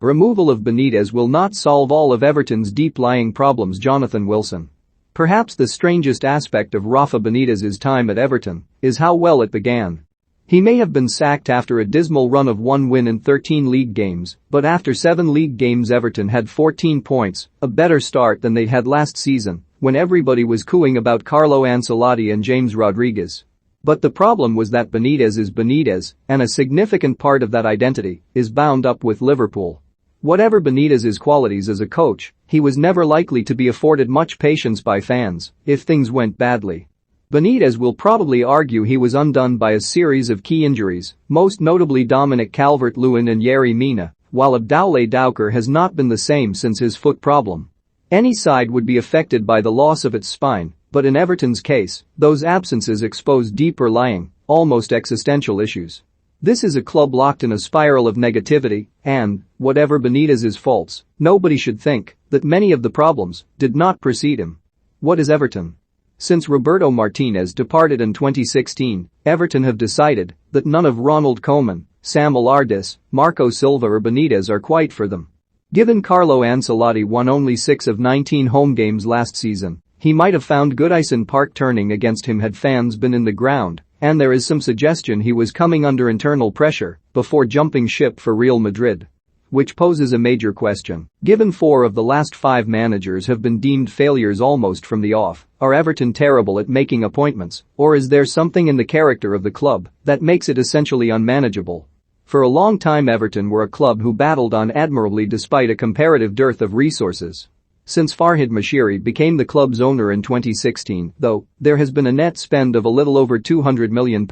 Removal of Benítez will not solve all of Everton's deep-lying problems. Jonathan Wilson. Perhaps the strangest aspect of Rafa Benítez's time at Everton is how well it began. He may have been sacked after a dismal run of 1 win in 13 league games, but after 7 league games Everton had 14 points, a better start than they'd had last season, when everybody was cooing about Carlo Ancelotti and James Rodriguez. But the problem was that Benítez is Benítez, and a significant part of that identity is bound up with Liverpool. Whatever Benítez's qualities as a coach, he was never likely to be afforded much patience by fans if things went badly. Benítez will probably argue he was undone by a series of key injuries, most notably Dominic Calvert-Lewin and Yerry Mina, while Abdoulaye Doucouré has not been the same since his foot problem. Any side would be affected by the loss of its spine, but in Everton's case, those absences expose deeper lying, almost existential issues. This is a club locked in a spiral of negativity, and, whatever Benítez's faults, nobody should think that many of the problems did not precede him. What is Everton? Since Roberto Martinez departed in 2016, Everton have decided that none of Ronald Koeman, Sam Allardyce, Marco Silva or Benítez are quite for them. Given Carlo Ancelotti won only 6 of 19 home games last season, he might have found Goodison Park turning against him had fans been in the ground, and there is some suggestion he was coming under internal pressure before jumping ship for Real Madrid. Which poses a major question, given 4 of the last 5 managers have been deemed failures almost from the off. Are Everton terrible at making appointments, or is there something in the character of the club that makes it essentially unmanageable? For a long time Everton were a club who battled on admirably despite a comparative dearth of resources. Since Farhad Moshiri became the club's owner in 2016, though, there has been a net spend of a little over £200 million.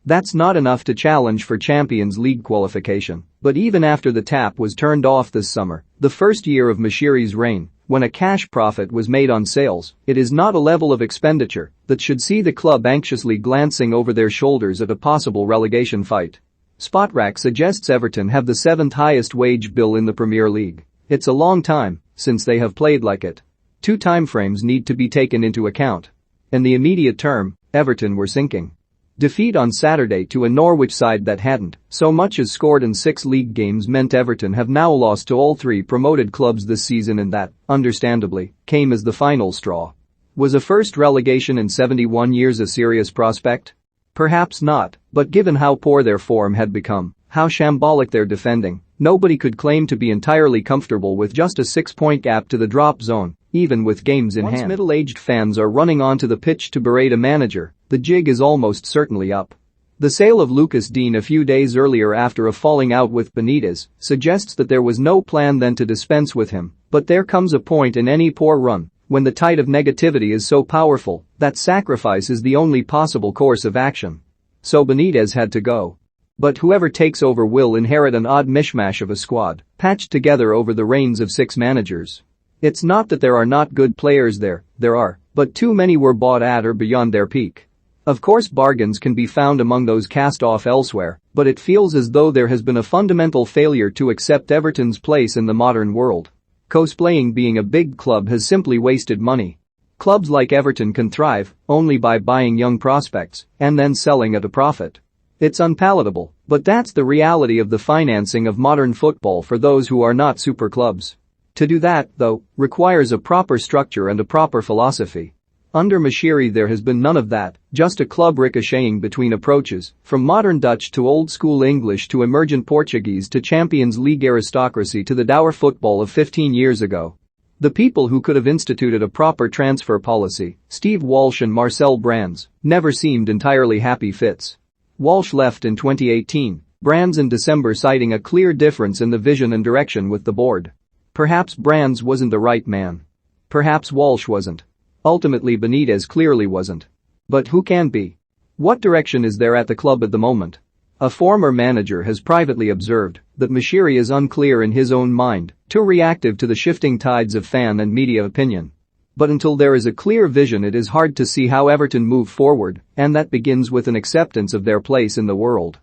That's not enough to challenge for Champions League qualification, but even after the tap was turned off this summer, the first year of Moshiri's reign, when a cash profit was made on sales, it is not a level of expenditure that should see the club anxiously glancing over their shoulders at a possible relegation fight. Spotrac suggests Everton have the 7th highest wage bill in the Premier League. It's a long time since they have played like it. 2 timeframes need to be taken into account. In the immediate term, Everton were sinking. Defeat on Saturday to a Norwich side that hadn't so much as scored in 6 league games meant Everton have now lost to all 3 promoted clubs this season, and that, understandably, came as the final straw. Was a first relegation in 71 years a serious prospect? Perhaps not, but given how poor their form had become, how shambolic their defending, nobody could claim to be entirely comfortable with just a 6-point gap to the drop zone, even with games in hand. Once middle-aged fans are running onto the pitch to berate a manager, the jig is almost certainly up. The sale of Lucas Digne a few days earlier after a falling out with Benítez suggests that there was no plan then to dispense with him, but there comes a point in any poor run when the tide of negativity is so powerful that sacrifice is the only possible course of action. So Benítez had to go. But whoever takes over will inherit an odd mishmash of a squad, patched together over the reigns of 6 managers. It's not that there are not good players there are, but too many were bought at or beyond their peak. Of course bargains can be found among those cast off elsewhere, but it feels as though there has been a fundamental failure to accept Everton's place in the modern world. Cosplaying being a big club has simply wasted money. Clubs like Everton can thrive only by buying young prospects and then selling at a profit. It's unpalatable, but that's the reality of the financing of modern football for those who are not super clubs. To do that, though, requires a proper structure and a proper philosophy. Under Moshiri there has been none of that, just a club ricocheting between approaches, from modern Dutch to old-school English to emergent Portuguese to Champions League aristocracy to the dour football of 15 years ago. The people who could have instituted a proper transfer policy, Steve Walsh and Marcel Brands, never seemed entirely happy fits. Walsh left in 2018, Brands in December citing a clear difference in the vision and direction with the board. Perhaps Brands wasn't the right man. Perhaps Walsh wasn't. Ultimately Benítez clearly wasn't. But who can be? What direction is there at the club at the moment? A former manager has privately observed that Moshiri is unclear in his own mind, too reactive to the shifting tides of fan and media opinion. But until there is a clear vision it is hard to see how Everton move forward, and that begins with an acceptance of their place in the world.